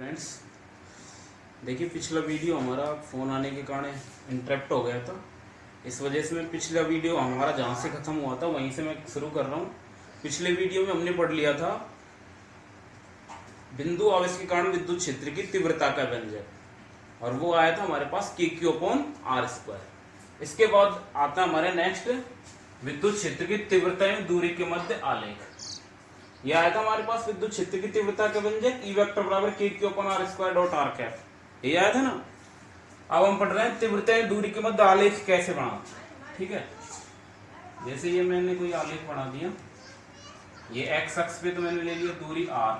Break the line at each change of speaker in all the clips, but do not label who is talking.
Friends, देखिए पिछला video हमारा फ़ोन आने के कारण इंटरप्ट हो गया था। इस वजह से मैं पिछला वीडियो हमारा जहाँ से ख़त्म हुआ था वहीं से मैं शुरू कर रहा हूँ। पिछले वीडियो में हमने पढ़ लिया था बिंदु आवेश के कारण विद्युत क्षेत्र की तीव्रता का व्यंजक, और वो आया था हमारे पास KQ/R²। इसके बाद आता हमारे नेक्स्ट विद्युत क्षेत्र की तीव्रता एवं दूरी के मध्य आलेख। यह आया था हमारे पास विद्युत क्षेत्र की तीव्रता का व्यंजक E वेक्टर बराबर KQ/R².r। ये आया था ना। अब हम पढ़ रहे हैं तीव्रता एवं दूरी के मध्य आलेख कैसे बनाते हैं। ठीक है, जैसे ये मैंने कोई आलेख बना दिया, ये x अक्ष पे तो मैंने ले लिया दूरी r,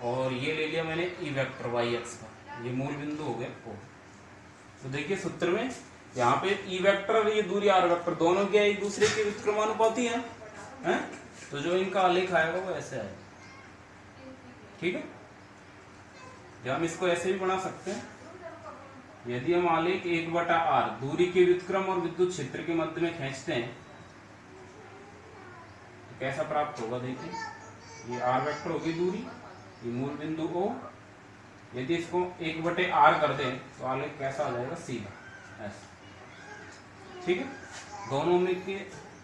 और ये ले लिया मैंने E वेक्टर y अक्ष का, ये मूल बिंदु हो गया O। तो देखिए सूत्र में यहाँ पे E वेक्टर और ये दूरी r वेक्टर दोनों क्या एक दूसरे के व्युत्क्रमानुपाती हैं, हैं? तो जो इनका आलेख आएगा वो ऐसे आएगा। ठीक है, हम इसको ऐसे भी बना सकते हैं। यदि हम आलेख 1/r दूरी के व्युत्क्रम और विद्युत क्षेत्र के मध्य में खींचते हैं तो कैसा प्राप्त होगा। देखिए ये r वेक्टर होगी दूरी, ये मूल बिंदु O। यदि इसको 1/r कर दें तो आलेख कैसा आ जाएगा, सीधा ऐसा। ठीक है, दोनों में के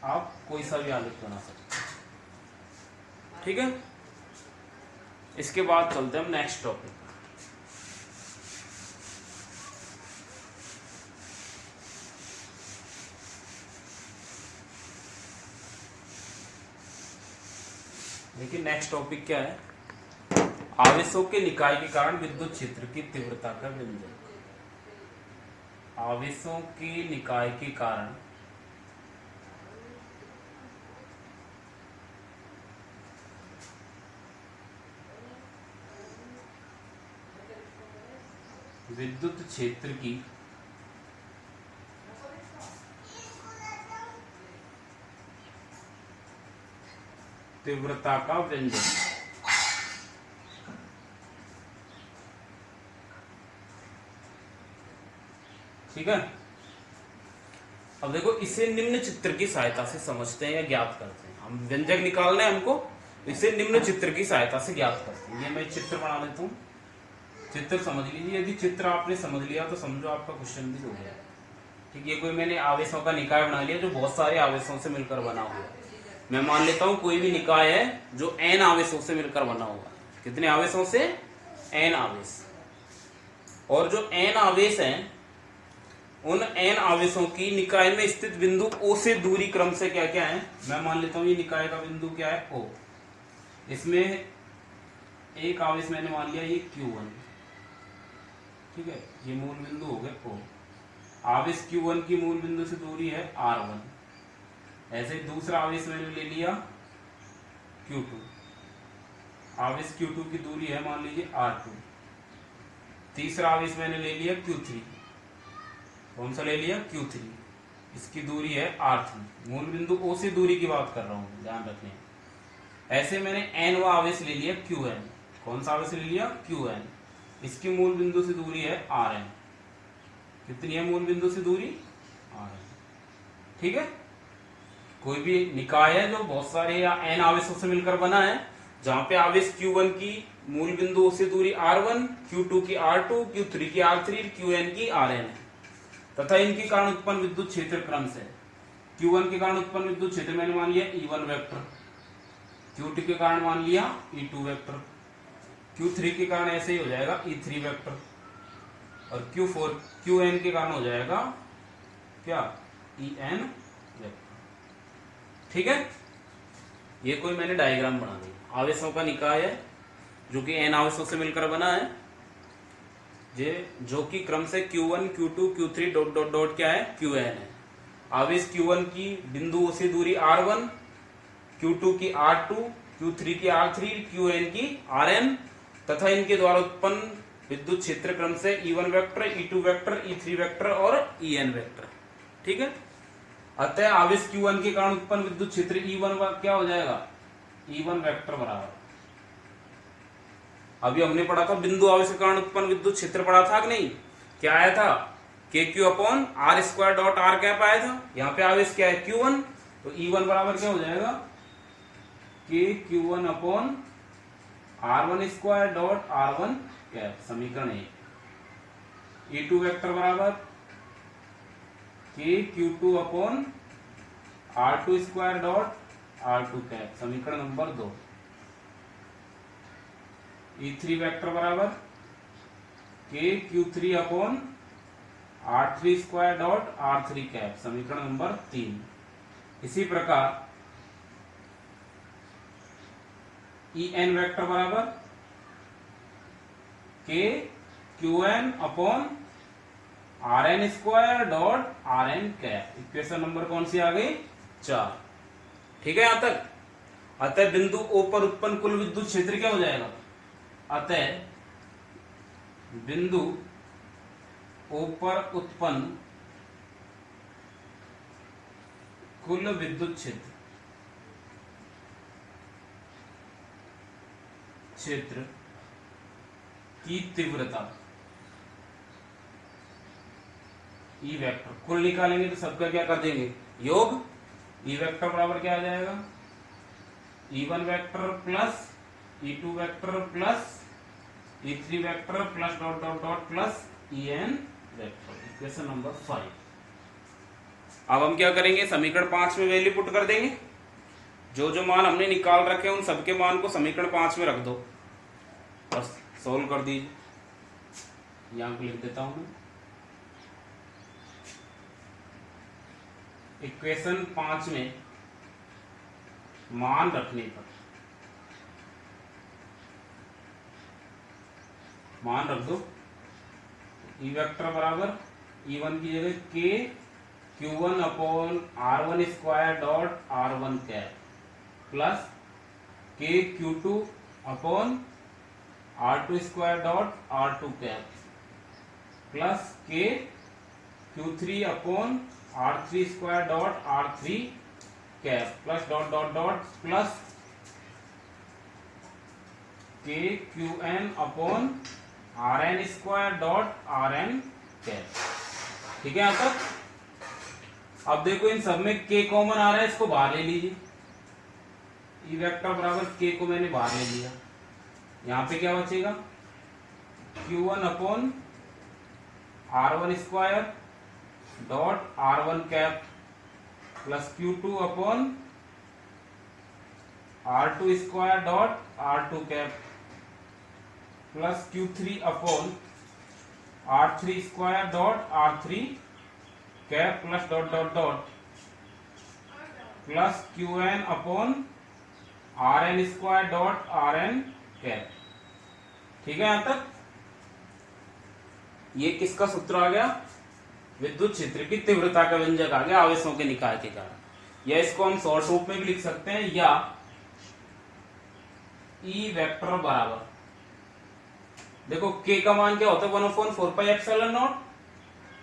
आप कोई सा भी आलेख बना सकते हैं। ठीक है, इसके बाद चलते हैं हम नेक्स्ट टॉपिक। देखिए नेक्स्ट टॉपिक क्या है, आवेशों के निकाय के कारण विद्युत क्षेत्र की तीव्रता का व्यंजक। आवेशों के निकाय के कारण विद्युत क्षेत्र की तीव्रता का व्यंजक। ठीक है, अब देखो इसे निम्न चित्र की सहायता से समझते हैं या ज्ञात करते हैं। हम व्यंजक निकालना है हमको, तो इसे निम्न चित्र की सहायता से ज्ञात करते हैं। ये मैं चित्र बना लेता हूँ, चित्र समझ लीजिए। यदि चित्र आपने समझ लिया तो समझो आपका क्वेश्चन भी हो गया। ठीक, ये कोई मैंने आवेशों का निकाय बना लिया जो बहुत सारे आवेशों से मिलकर बना हुआ है। मैं मान लेता हूं कोई भी निकाय है जो n आवेशों से मिलकर बना हुआ है। कितने आवेशों से? n आवेश। और जो n आवेश हैं उन n आवेशों की निकाय में स्थित बिंदु O से दूरी क्रम से क्या क्या है। मैं मान लेता हूं ये निकाय का बिंदु क्या है, O। इसमें एक आवेश मैंने मान लिया ये Q1। ठीक है, ये मूल बिंदु हो गया O। आवेश Q1 की मूल बिंदु से दूरी है R1। ऐसे दूसरा आवेश मैंने ले लिया Q2। आवेश Q2 की दूरी है मान लीजिए R2। तीसरा आवेश मैंने ले लिया Q3। कौन सा ले लिया? Q3। इसकी दूरी है R3। मूल बिंदु O से दूरी की बात कर रहा हूं, ध्यान रखने। ऐसे मैंने nवा आवेश ले लिया Qn। कौन सा आवेश ले लिया? Qn। इसकी मूल बिंदु से दूरी है Rn। कितनी है मूल बिंदु से दूरी? Rn। ठीक है, कोई भी निकाय है जो बहुत सारे या n आवेशों से मिलकर बना है, जहां पे आवेश Q1 की मूल बिंदु से दूरी R1, Q2 की R2, Q3 की R3, Qn की Rn है, तथा इनके कारण उत्पन्न विद्युत क्षेत्र क्रम से। Q1 के कारण उत्पन्न विद्युत क्षेत्र मैंने मान लिया E1 वेक्टर, Q2 के कारण मान लिया E2 वेक्टर, Q3 के कारण ऐसे ही हो जाएगा E3 वेक्टर, और Qn के कारण हो जाएगा क्या, En वेक्टर। ठीक है, ये कोई मैंने डायग्राम बना दिया। आवेशों का निकाय है जो कि n आवेशों से मिलकर बना है, जो कि क्रम से Q1, Q2, Q3 dot dot dot क्या है, Qn है। आवेश Q1 की बिंदु से दूरी R1, Q2 की R2, Q3 की R3, Qn की Rn, तथा इनके द्वारा उत्पन्न विद्युत क्षेत्र क्रम से E1 vector, E2 vector, E3 vector और En वेक्टर। ठीक है, अतः आवेश Q1 के कारण उत्पन्न विद्युत क्षेत्र E1 क्या हो जाएगा, E1 वेक्टर बराबर। अभी हमने पढ़ा था बिंदु आवेश के कारण उत्पन्न विद्युत क्षेत्र पढ़ा था कि नहीं? क्या आया था, KQ/R².r आया था। यहाँ पे आवेश क्या है, Q1, तो E1 बराबर क्या हो जाएगा, KQ1/R²। r1 square dot r1 cap, समीकरण 1। E2 वेक्टर बराबर k q2 upon r2 square dot r2 cap, समीकरण नंबर 2। E3 वेक्टर बराबर k q3 upon r3 square dot r3 cap, समीकरण नंबर 3। इसी प्रकार En वेक्टर बराबर k qn upon rn square dot rn cap, equation number कौन सी आ गई? 4। ठीक है यहां तक। अतः बिंदु O पर उत्पन्न कुल विद्युत क्षेत्र क्या हो जाएगा? अतः बिंदु O पर उत्पन्न कुल विद्युत क्षेत्र की तीव्रता E वेक्टर, कुल निकालेंगे तो सबका क्या कर देंगे? योग। E वेक्टर बराबर क्या आ जाएगा? E1 vector plus E2 vector plus E3 vector plus dot dot dot plus En vector, equation number 5। अब हम क्या करेंगे? समीकरण 5 में वैल्यू पुट कर देंगे। जो जो मान हमने निकाल रखे हैं उन सबके मान को समीकरण 5 में रख दो, बस सोल्व कर दीजिए। यहां पे लिख देता हूं मैं। इक्वेशन 5 में मान रखने पर मान रख दो। E वेक्टर बराबर E1 की जगह k q1 upon r1 square dot r1 cap plus k q2 upon r2 square dot r2 cap plus k q3 upon r3 square dot r3 cap plus dot dot dot plus k qn upon rn square dot rn cap. ठीक है यहां तक। अब देखो इन सब में k common आ रहा है, इसको बाहर ले लीजिए। E वेक्टर बराबर k को मैंने बाहर ले लिया, यहां पे क्या बचेगा? q1 upon r1 square dot r1 cap plus q2 upon r2 square dot r2 cap plus q3 upon r3 square dot r3 cap plus dot dot dot plus qn upon rn square dot rn cap. ठीक है यहां तक। ये किसका सूत्र आ गया? विद्युत क्षेत्र की तीव्रता का व्यंजक आ गया आवेशों के निकाय के कारण। या इसको हम शॉर्ट रूप में भी लिख सकते हैं, या E वेक्टर बराबर, देखो k का मान क्या होता है? 1/4 pi epsilon not,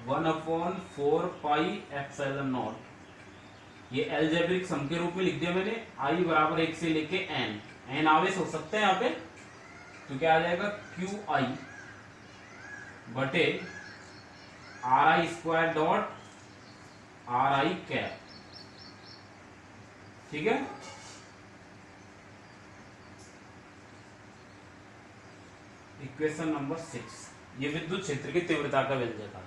1/4 pi epsilon not. ये अलजेब्रिक सम के रूप में लिख दिया मैंने। I बराबर 1 से लेके n आवेश हो सकते हैं यहाँ पे, तो क्या आ जाएगा? QI बटे RI square dot RI cap. ठीक है। इक्वेशन नंबर 6, ये विद्युत क्षेत्र की तीव्रता का व्यंजक है।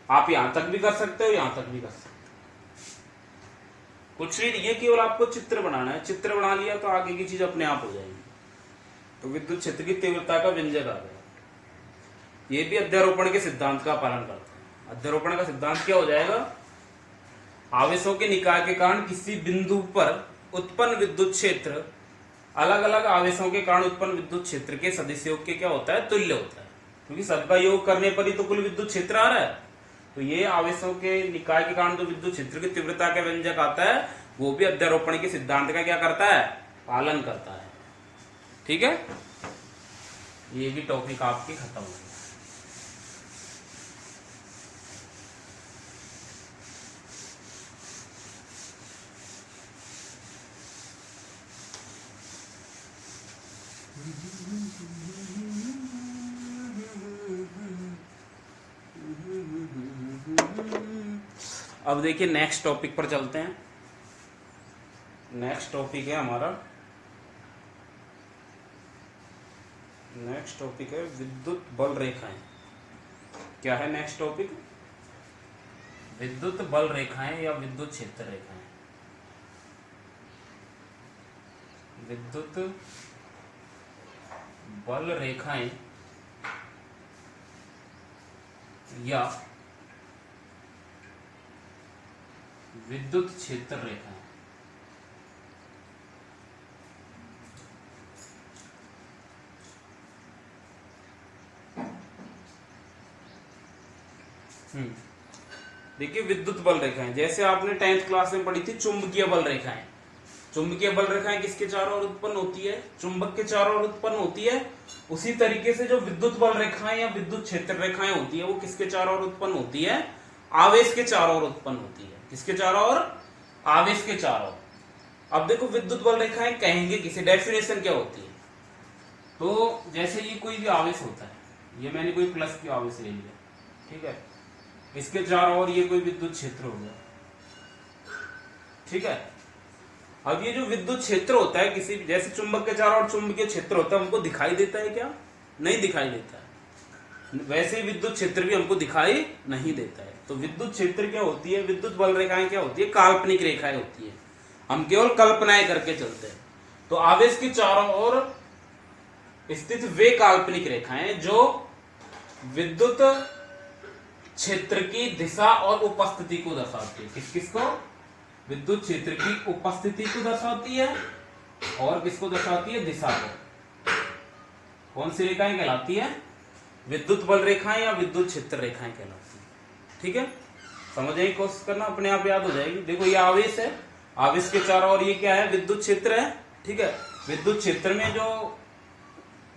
आप यहां तक भी कर सकते हो, यहां तक भी कर सकते हो, कुछ नहीं। ये केवल आपको चित्र बनाना है, चित्र बना लिया तो आगे की चीज अपने आप हो जाएगी। तो विद्युत क्षेत्र की तीव्रता का व्यंजक आ गया। ये भी अध्यारोपण के सिद्धांत का पालन करता है। अध्यारोपण का सिद्धांत क्या हो जाएगा? आवेशों के निकाय के कारण किसी बिंदु पर उत्पन्न विद्युत क्षेत्र अलग अलग आवेशों के कारण उत्पन्न विद्युत क्षेत्र के सदिश योग के क्या होता है? तुल्य होता है, क्योंकि सबका योग करने पर ही तो कुल विद्युत क्षेत्र आ रहा है। तो ये आवेशों के निकाय के कारण जो विद्युत क्षेत्र की तीव्रता का व्यंजक आता है, वो भी अध्यारोपण के सिद्धांत का क्या करता है? पालन करता है। ठीक है, ये भी टॉपिक आपकी खत्म हो गई। अब देखिए नेक्स्ट टॉपिक पर चलते हैं। नेक्स्ट टॉपिक है हमारा नेक्स्ट टॉपिक है विद्युत बल रेखाएं। क्या है नेक्स्ट टॉपिक? विद्युत बल रेखाएं या विद्युत क्षेत्र रेखाएं। विद्युत बल रेखाएं या विद्युत क्षेत्र रेखाएं। देखिए विद्युत बल रेखाएं, जैसे आपने 10th क्लास में पढ़ी थी चुंबकीय बल रेखाएं। चुंबकीय बल रेखाएं किसके चारों ओर उत्पन्न होती है? चुंबक के चारों ओर उत्पन्न होती है। उसी तरीके से जो विद्युत बल रेखाएं या विद्युत क्षेत्र रेखाएं होती है वो किसके चारों ओर उत्पन्न होती है? आवेश के चारों ओर उत्पन्न होती है। किसके चारों ओर? आवेश के चारों ओर। अब देखो विद्युत बल रेखाएं कहेंगे किसे, डेफिनेशन क्या होती है? तो जैसे ये कोई भी आवेश होता है, ये मैंने कोई प्लस की आवेश ले लिया, ठीक है, इसके चारों ओर ये कोई विद्युत क्षेत्र हो गया, ठीक है। अब ये जो विद्युत क्षेत्र होता है किसी भी, जैसे चुंबक के चारों ओर चुंबकीय क्षेत्र होता है, हमको दिखाई देता है क्या? नहीं दिखाई देता है। वैसे ही विद्युत क्षेत्र भी हमको दिखाई नहीं देता है। तो विद्युत क्षेत्र क्या होती है, विद्युत बल रेखाएं क्या होती है? काल्पनिक रेखाएं होती है। हम केवल कल्पनाएं करके चलते हैं। तो आवेश के चारों ओर स्थित वे काल्पनिक रेखाएं जो विद्युत क्षेत्र की दिशा और उपस्थिति को दर्शाती है। किसको? विद्युत क्षेत्र की उपस्थिति को दर्शाती है और किसको दर्शाती है? दिशा को। कौन सी रेखाएं कहलाती है? विद्युत बल रेखाएं या विद्युत क्षेत्र रेखाएं कहलाती है। ठीक है, समझने की कोशिश करना, अपने आप याद हो जाएगी। देखो ये आवेश है, आवेश के चारों ओर ये क्या है? विद्युत क्षेत्र है। ठीक है, विद्युत क्षेत्र में जो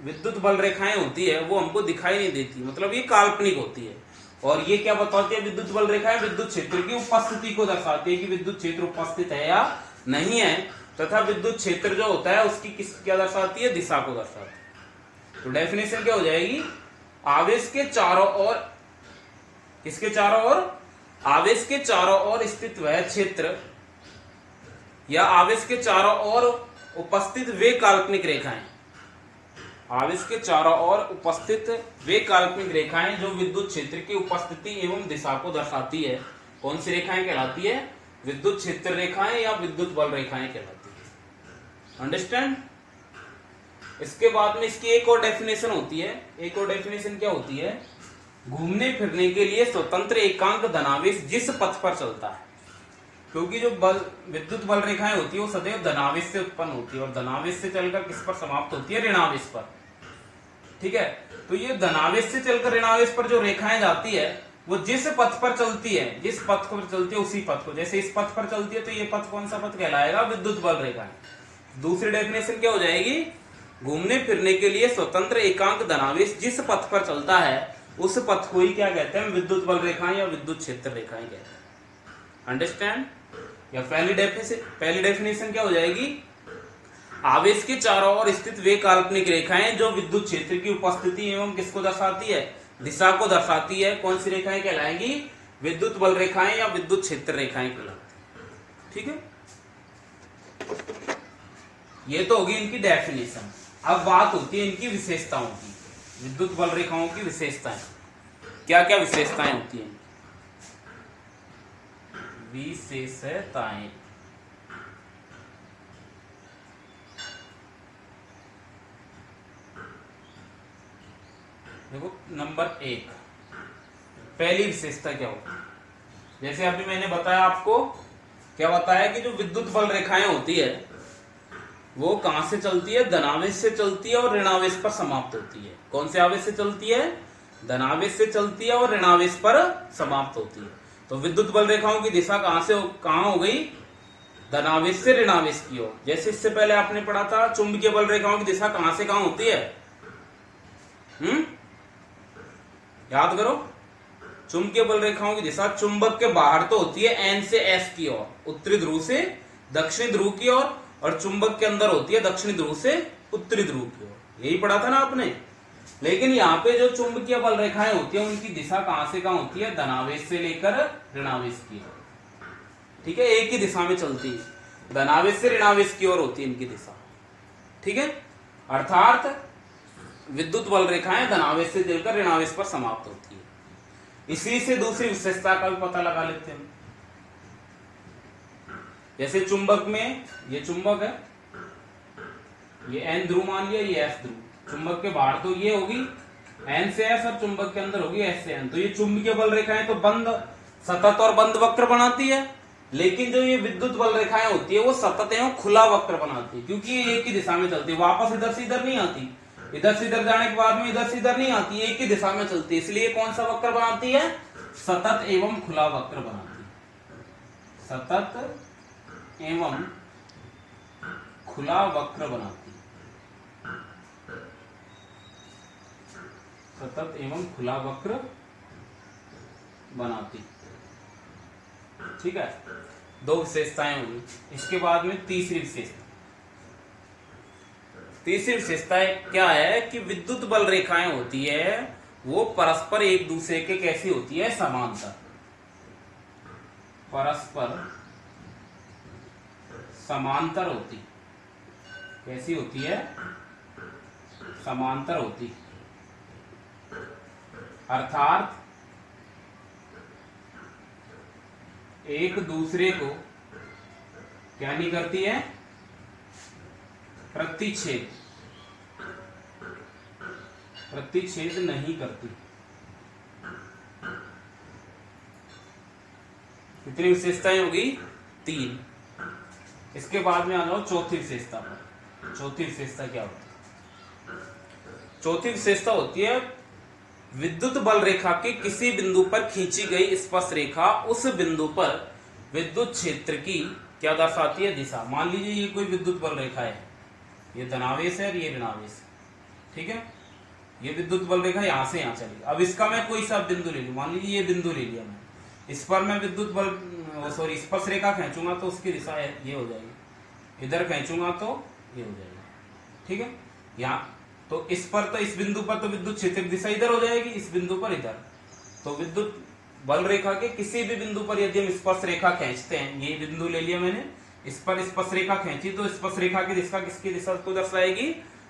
विद्युत बल रेखाएं होती है वो हमको दिखाई नहीं देती, मतलब ये काल्पनिक होती है। और ये क्या बताती है? विद्युत बल रेखाएं विद्युत क्षेत्र की उपस्थिति को दर्शाती है कि विद्युत क्षेत्र उपस्थित है या नहीं है, तथा विद्युत क्षेत्र जो होता है उसकी क्या दर्शाती है? दिशा को दर्शाती है। तो डेफिनेशन क्या हो जाएगी? आवेश के चारों ओर, किसके चारों ओर? आवेश के चारों ओर स्थित वह क्षेत्र या आवेश के चारों ओर उपस्थित वे काल्पनिक रेखाएं, आवेश के चारों ओर उपस्थित वे काल्पनिक रेखाएं जो विद्युत क्षेत्र की उपस्थिति एवं दिशा को दर्शाती है, कौन सी रेखाएं कहलाती है? विद्युत क्षेत्र रेखाएं या विद्युत बल रेखाएं कहलाती है। अंडरस्टैंड? इसके बाद में इसकी एक और डेफिनेशन होती है। एक और डेफिनेशन क्या होती है? घूमने फिरने के लिए स्वतंत्र एकांक धनावेश जिस पथ पर चलता है। क्योंकि जो बल विद्युत बल रेखाएं होती है वो सदैव धनावेश से उत्पन्न होती है और धनावेश से चलकर किस पर समाप्त होती है? ऋणावेश पर। ठीक है, तो ये धनावेश से चलकर ऋणावेश पर जो रेखाएं जाती है वो जिस पथ पर चलती है, जिस पथ पर चलती है उसी पथ को, जैसे इस पथ पर चलती है तो ये पथ कौन सा पथ कहलाएगा? विद्युत बल रेखाएं। दूसरी डेफिनेशन क्या हो जाएगी? घूमने फिरने के लिए स्वतंत्र एकांक धनावेश जिस पथ पर चलता है उस पथ को ही क्या कहते हैं? विद्युत बल रेखाएं या विद्युत क्षेत्र रेखाएं कहते हैं। अंडरस्टैंड? या पहली डेफिनेशन क्या हो जाएगी? आवेश के चारों ओर स्थित वे काल्पनिक रेखाएं जो विद्युत क्षेत्र की उपस्थिति एवं किसको दर्शाती है? दिशा को दर्शाती है। कौन सी रेखाएं कहलाएंगी? विद्युत बल रेखाएं या विद्युत क्षेत्र रेखाएं कहलाती। ठीक है, ये तो होगी इनकी डेफिनेशन। अब बात होती है इनकी विशेषताओं की। विद्युत बल रेखाओं की विशेषताएं, क्या क्या विशेषताएं होती हैं? विशेषताएं, देखो नंबर 1, पहली विशेषता क्या होती है? जैसे अभी मैंने बताया आपको, क्या बताया कि जो विद्युत बल रेखाएं होती है वो कहां से चलती है? धनावेश से चलती है और ऋणावेश पर समाप्त होती है। कौन से आवेश से चलती है? धनावेश से चलती है और ऋणावेश पर समाप्त होती है। तो विद्युत बल रेखाओं की दिशा कहां हो गई? धनावेश से ऋणावेश की ओर। जैसे इससे पहले आपने पढ़ा था चुंबकीय बल रेखाओं की दिशा कहां से कहां होती है? याद करो, चुंबकीय बल रेखाओं की दिशा चुंबक के बाहर तो होती है एन से एस की ओर, उत्तरी ध्रुव से दक्षिणी ध्रुव की ओर, और चुंबक के अंदर होती है दक्षिणी ध्रुव से उत्तरी ध्रुव की ओर। यही पढ़ा था ना आपने। लेकिन यहाँ पे जो चुंबकीय बल रेखाएं होती है उनकी दिशा कहां से कहां होती है? धनावेश से लेकर ऋणावेश की ओर। ठीक है, एक ही दिशा में चलती है, धनावेश से ऋणावेश की ओर होती है इनकी दिशा। ठीक है, अर्थात विद्युत बल रेखाएं धनावेश से जुड़कर ऋणावेश पर समाप्त होती है। इसी से दूसरी विशेषता का भी पता लगा लेते हैं। जैसे चुंबक में, ये चुंबक है, ये एन ध्रुव मान लिया, ये एस ध्रुव। चुंबक के बाहर तो ये होगी एन से एस और चुंबक के अंदर होगी एस से एन। तो ये चुंबकीय बल रेखाएं तो बंद, सतत और बंद वक्र बनाती है, लेकिन जो ये विद्युत बल रेखाएं होती है वो सतत एवं खुला वक्र बनाती है, क्योंकि ये एक ही दिशा में चलती है, वापस इधर से इधर नहीं आती, इधर से इधर जाने के बाद में इधर से इधर नहीं आती, एक ही दिशा में चलती है। इसलिए कौन सा वक्र बनाती है? सतत एवं खुला वक्र बनाती है। सतत एवं खुला वक्र बनाती है। सतत एवं खुला वक्र बनाती। ठीक है, दो विशेषताएं होगी। इसके बाद में तीसरी विशेषता, तीसरी विशेषता क्या है कि विद्युत बल रेखाएं होती है वो परस्पर एक दूसरे के कैसी होती है? समांतर। परस्पर समांतर होती। कैसी होती है? समांतर होती। अर्थात एक दूसरे को क्या नहीं करती है? प्रतिच्छेद, प्रतिच्छेद नहीं करती। कितनी विशेषताएं होगी? 3। इसके बाद में आ जाओ चौथी विशेषता पर। चौथी विशेषता क्या होती है? चौथी विशेषता होती है विद्युत बल रेखा के किसी बिंदु पर खींची गई स्पर्श रेखा उस बिंदु पर विद्युत क्षेत्र की क्या दर्शाती है? दिशा। मान लीजिए ये कोई विद्युत बल रेखा है, ये धनावेश है और ये ऋणावेश। ठीक है, ये विद्युत बल रेखा यहां से यहां चली। अब इसका मैं कोई सा बिंदु ले लूं, मान लीजिए ये बिंदु ले लिया मैं, इस पर मैं विद्युत बल सॉरी स्पर्श रेखा खींचूंगा तो उसकी दिशा ये हो जाएगी, इधर खींचूंगा तो ये हो जाएगी। ठीक है, यहाँ तो इस पर तो इस बिंदु पर तो विद्युत क्षेत्र की दिशा इधर हो जाएगी, इस बिंदु पर इधर। तो विद्युत बल रेखा के किसी भी बिंदु पर यदि हम स्पर्श रेखा खींचते हैं, ये बिंदु ले लिया मैंने, इस पर स्पर्श रेखा खींची तो स्पर्श रेखा की दिशा किसकी दिशा को दर्शाएगी?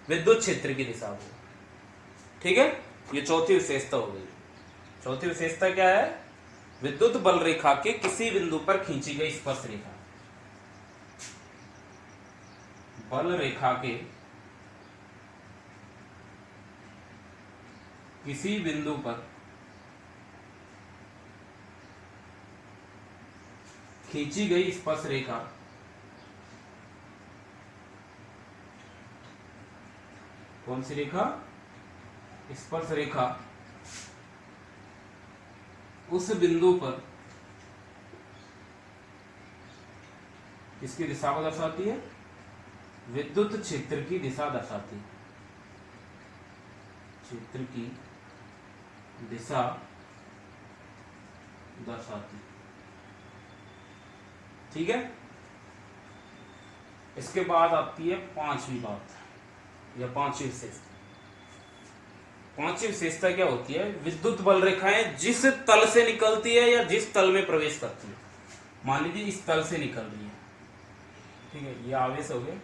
विद्युत क्षेत्र की दिशा को। ठीक है, ये चौथी विशेषता हो गई। चौथी विशेषता क्या है? विद्युत बल रेखा के किसी बिंदु पर खींची गई स्पर्श रेखा, बल रेखा के किसी बिंदु पर खींची गई स्पर्श रेखा कौन सी रेखा? स्पर्श रेखा उस बिंदु पर किसकी दिशा को दर्शाती है? विद्युत क्षेत्र की दिशा दर्शाती है। क्षेत्र की दिशा दर्शाती। ठीक है, इसके बाद आती है पांचवी बात या पांचवी विशेषता। पांचवी विशेषता क्या होती है? विद्युत बल रेखाएं जिस तल से निकलती है या जिस तल में प्रवेश करती है। मान लीजिए इस तल से निकल रही है, ठीक है, ये आवेश हो गए,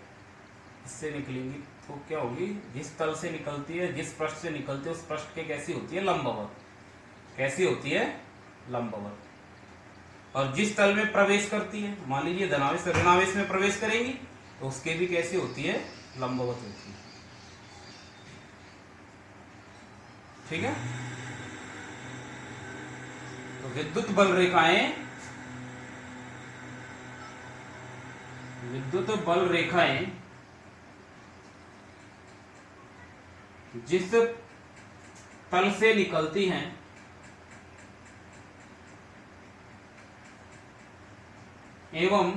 इससे निकलेंगी तो क्या होगी? जिस तल से निकलती है, जिस पृष्ठ से निकलती है, उस पृष्ठ के कैसी होती है? लंबवत। कैसी होती है? लंबवत। और जिस तल में प्रवेश करती है, मान लीजिए धनावेश ऋणावेश में प्रवेश करेंगी तो उसके भी कैसी होती है? लंबवत होती है। ठीक है, तो विद्युत बल रेखाएं, विद्युत बल रेखाएं जिस तल से निकलती हैं एवं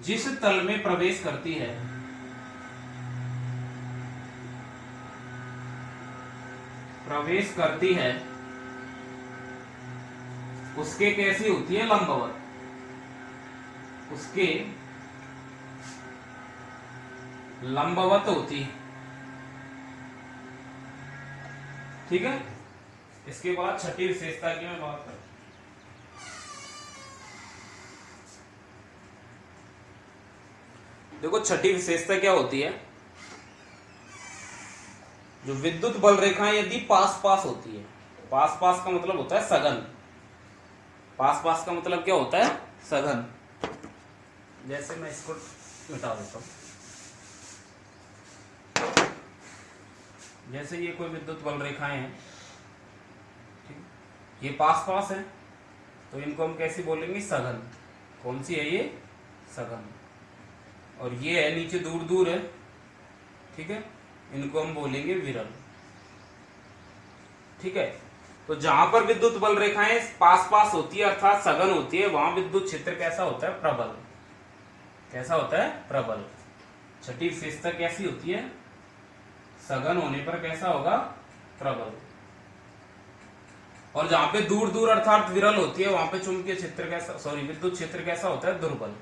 जिस तल में प्रवेश करती है उसके कैसी होती है? लंबवत। उसके लंबवत होती है। ठीक है, इसके बाद छठी विशेषता की मैं बात करता हूं। देखो छठी विशेषता क्या होती है? जो विद्युत बल रेखाएं यदि पास पास होती है, पास पास का मतलब होता है सघन, पास पास का मतलब क्या होता है, सघन। जैसे मैं इसको मिटा देता हूं, जैसे ये कोई विद्युत बल रेखाएं हैं, ठीक, ये पास पास है, तो इनको हम कैसे बोलेंगे, सघन। कौन सी है ये, सघन। और ये है नीचे दूर दूर है, ठीक है, इनको हम बोलेंगे विरल। ठीक है, तो जहां पर विद्युत बल रेखाएं पास पास होती है अर्थात सघन होती है, वहां विद्युत क्षेत्र कैसा होता है, प्रबल। कैसा होता है, प्रबल। छठी विशेषता कैसी होती है, सघन होने पर कैसा होगा, प्रबल। और जहां पे दूर दूर अर्थात विरल होती है, वहां पे चुंबकीय क्षेत्र कैसा, सॉरी विद्युत क्षेत्र कैसा होता है, दुर्बल।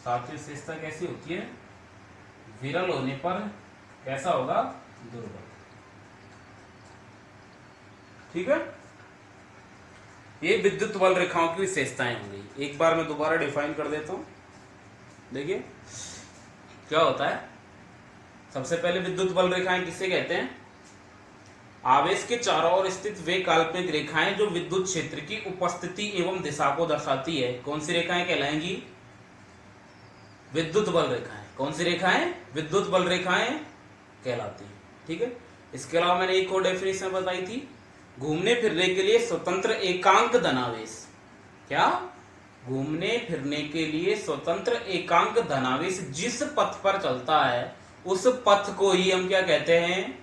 सातवीं विशेषता कैसी होती है, विरल होने पर कैसा होगा, दुर्बल। ठीक है, ये विद्युत बल रेखाओं की विशेषताएं होंगी। एक बार मैं दोबारा डिफाइन कर देता हूं। देखिए क्या होता है, सबसे पहले विद्युत बल रेखाएं किसे कहते हैं, आवेश के चारों ओर स्थित वे काल्पनिक रेखाएं जो विद्युत क्षेत्र की उपस्थिति एवं दिशा को दर्शाती है। कौन सी रेखाएं कहलाएंगी, विद्युत बल रेखाएं। कौन सी रेखाएं, विद्युत बल रेखाएं कहलाती है। ठीक है, इसके अलावा मैंने एक और डेफिनेशन बताई थी, घूमने फिरने के लिए स्वतंत्र एकांक धनावेश। क्या, घूमने फिरने के लिए स्वतंत्र एकांक धनावेश जिस पथ पर चलता है उस पथ को ही हम क्या कहते हैं,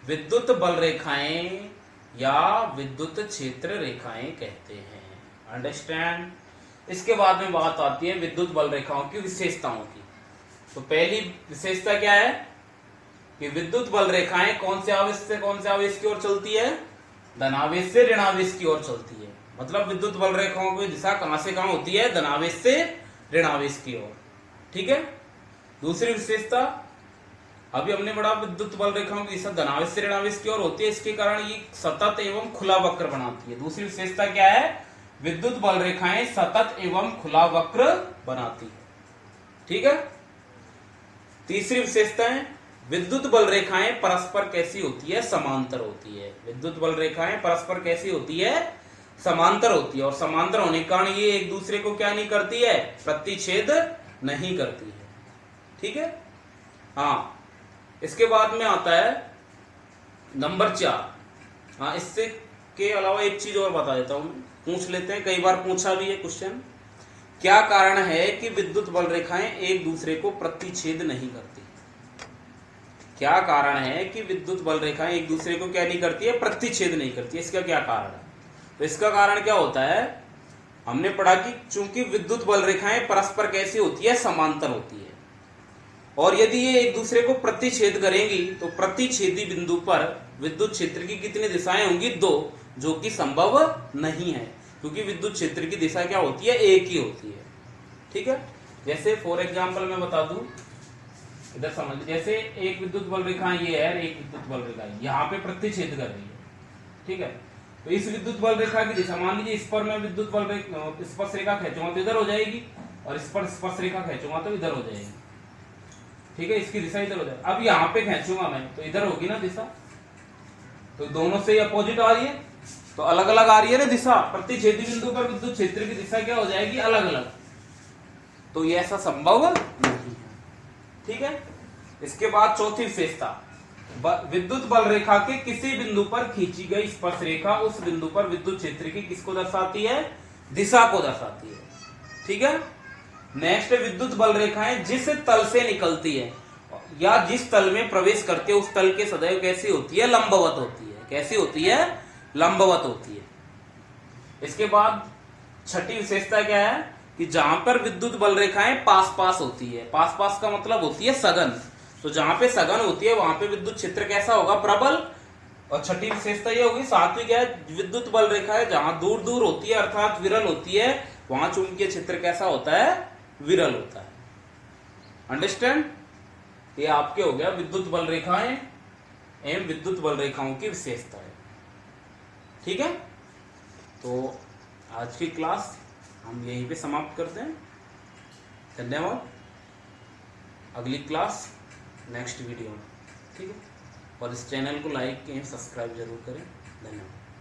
विद्युत बल रेखाएं या विद्युत क्षेत्र रेखाएं कहते हैं। अंडरस्टैंड। इसके बाद में बात आती है विद्युत बल रेखाओं की विशेषताओं की। तो पहली विशेषता क्या है कि विद्युत बल रेखाएं कौन से आवेश से कौन से आवेश की ओर चलती है, धनावेश से ऋणावेश की ओर चलती है। मतलब विद्युत बल रेखाओं की दिशा कहां से कहां होती है, धनावेश से ऋणावेश की ओर। ठीक है, दूसरी विशेषता, अभी हमने पढ़ा विद्युत बल रेखाओं की दिशा धनावेश से ऋणावेश की ओर होती है, इसके कारण ये सतत एवं खुला वक्र बनाती है। दूसरी विशेषता क्या है, विद्युत बल रेखाएं सतत एवं खुला वक्र बनाती है। ठीक है, तीसरी विशेषता है विद्युत बल रेखाएं परस्पर कैसी होती है, समांतर होती है। विद्युत बल रेखाएं परस्पर कैसी होती है, समांतर होती है। और समांतर होने के कारण ये एक दूसरे को क्या नहीं करती है, प्रतिच्छेद नहीं करती है। ठीक है, हाँ। इसके बाद में आता है नंबर 4। हाँ, इससे के अलावा एक चीज और बता देता हूं, पूछ लेते हैं, कई बार पूछा भी है क्वेश्चन। क्या कारण है कि विद्युत बल रेखाएं एक दूसरे को प्रतिच्छेद नहीं करती। क्या कारण है कि विद्युत बल रेखाएं एक दूसरे को क्या नहीं करती है, प्रतिच्छेद नहीं करती है। इसका क्या कारण है, तो इसका कारण क्या होता है, हमने पढ़ा कि चूंकि विद्युत बल रेखाएं परस्पर कैसी होती है, समांतर होती है। और यदि ये एक दूसरे को प्रतिच्छेद करेंगी तो प्रतिच्छेदी बिंदु पर विद्युत क्षेत्र की कितनी दिशाएं होंगी, 2, जो कि संभव नहीं है क्योंकि विद्युत क्षेत्र की दिशा क्या होती है, एक ही होती है। ठीक है, जैसे फॉर एग्जांपल मैं बता दूं, इधर समझ, जैसे एक विद्युत बल रेखा ये है, एक विद्युत बल रेखा यहाँ पे प्रतिच्छेद कर रही है। ठीक है, तो इस विद्युत बल रेखा की दिशा, मान लीजिए इस पर मैं विद्युत बल स्पर्श रेखा खींचूंगा तो इधर हो जाएगी, और इस पर स्पर्श रेखा खींचूंगा तो इधर हो जाएगी। ठीक है, इसकी दिशा इधर हो जाएगी। अब यहाँ पे खींचूंगा मैं तो इधर होगी ना दिशा, तो दोनों से अपोजिट आ रही है, तो अलग अलग आ रही है ना दिशा। प्रतिच्छेदी बिंदु पर विद्युत क्षेत्र की दिशा क्या हो जाएगी, अलग अलग। तो ये ऐसा संभव नहीं है। ठीक है, इसके बाद चौथी विशेषता, विद्युत बल रेखा के किसी बिंदु पर खींची गई स्पर्श रेखा उस बिंदु पर विद्युत क्षेत्र की किसको दर्शाती है, दिशा को दर्शाती है। ठीक है, नेक्स्ट, विद्युत बल रेखाएं जिस तल से निकलती है या जिस तल में प्रवेश करते हैं उस तल के सदैव कैसी होती है, लंबवत होती है। कैसी होती है, लंबवत होती है। इसके बाद छठी विशेषता क्या है कि जहां पर विद्युत बल रेखाएं पास पास होती है, पास पास का मतलब होती है सघन, तो जहां पे सघन होती है वहां पे विद्युत क्षेत्र कैसा होगा, प्रबल। और छठी विशेषता ये होगी, सातवीं क्या है, विद्युत बल रेखाएं जहां दूर दूर होती है अर्थात विरल होती है, वहां चुंबकीय क्षेत्र कैसा होता है, विरल होता है। अंडरस्टैंड। ये आपके हो गया विद्युत बल रेखाएं एवं विद्युत बल रेखाओं की विशेषता है। ठीक है, तो आज की क्लास हम यहीं पे समाप्त करते हैं। धन्यवाद। अगली क्लास नेक्स्ट वीडियो में। ठीक है। और इस चैनल को लाइक एवं सब्सक्राइब जरूर करें। धन्यवाद।